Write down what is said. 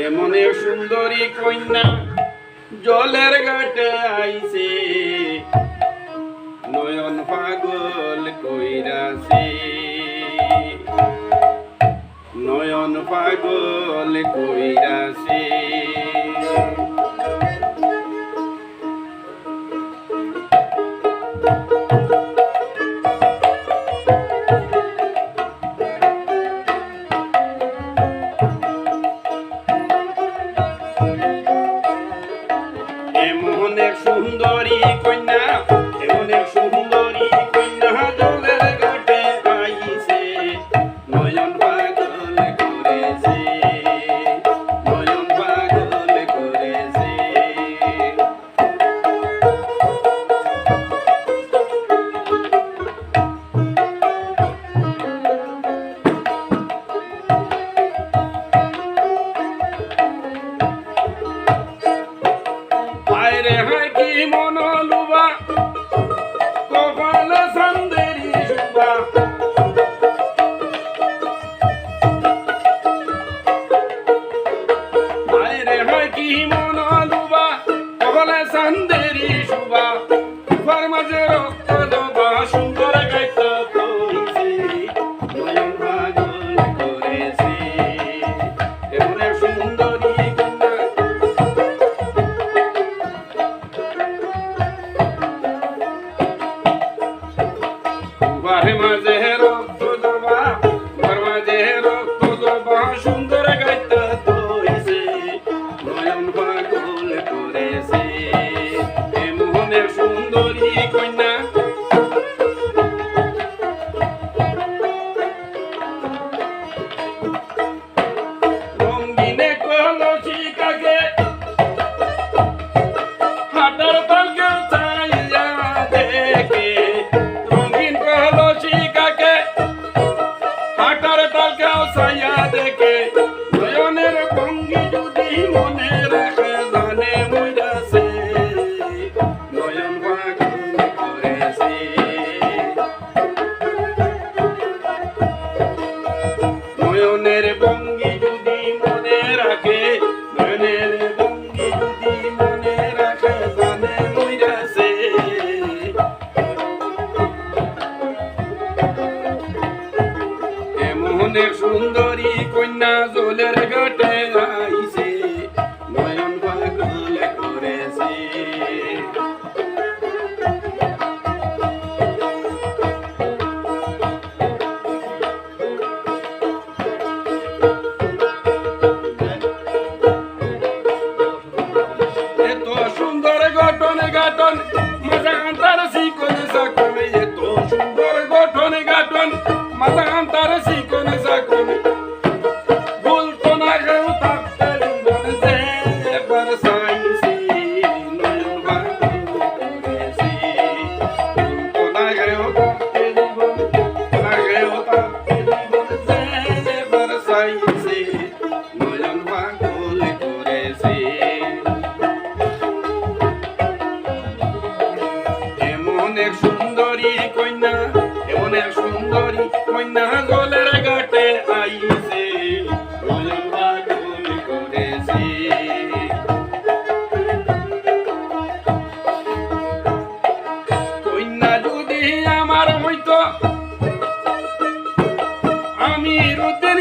এমন এক সুন্দরী কন্যা জলের ঘাটে আইছে, নয়ন পাগল কইরাছে, নয়ন পাগল কইরাছে। এমন এক সুন্দরী কন্যা, এমন এক সুন্দরী কন্যা জলের ঘাটে আইছে, নয়ন পাগল করেছে, নয়ন পাগল করেছে। হায়রে হায় কি মনোলুবা, কপালে সান্দেরি শুভা, হায়রে হায় কি মনোলুবা, কপালে সান্দেরি শুভা, উফার মাঝে রক্ত জবা, সুন্দর গাইতে কইছে, নয়ন পাগল করেছে। এমন এক সুন্দরী কন্যা, উফার মাঝে রক্ত জবা, উফার মাঝে রক্ত জবা, সুন্দর গাইতে কইছে, নয়ন পাগল করেছে। এমন এক সুন্দরী কন্যা, রঙ্গিনে কলসি কাকে, হাটার তালকে চাইয়া দেখে, রঙিন কলসি কাকে, হাটার তালকে চাইয়া দেখে, নয়নের ভঙ্গি যদি মনে রাখে, জানে মইরাছে, নয়ন পাগল করেছে। নয়নের ভঙ্গি যদি মনে রাখে, নয়নের ভঙ্গি যদি মনে রাখে, জানে মইরাছে। এমন এক সুন্দরী কন্যা জলের ঘাটে আইছে, নয়ন পাগল করেছে। এত সুন্দর গঠন গাঠন, মাথা আন্তার শিকন সাকন, এত সুন্দর গঠন গাঠন, মাথা আন্তার শিকন সাকন, বলতো না কেউ থাকতে জীবন যে বরসাইছি, নয়ন পাগল করেছে। বলতো না কেউ থাকতে জীবন, না কেউ থাকতে জীবন যে বরসাইছি, নয়ন পাগল করেছে। এমন এক সুন্দরী কন্যা, এমন এক সুন্দরী কন্যা জলের ঘাটে আইছে, নয়ন পাগল করেছে। কন্যা যদি আমার হইতো, আমি রুদ্রের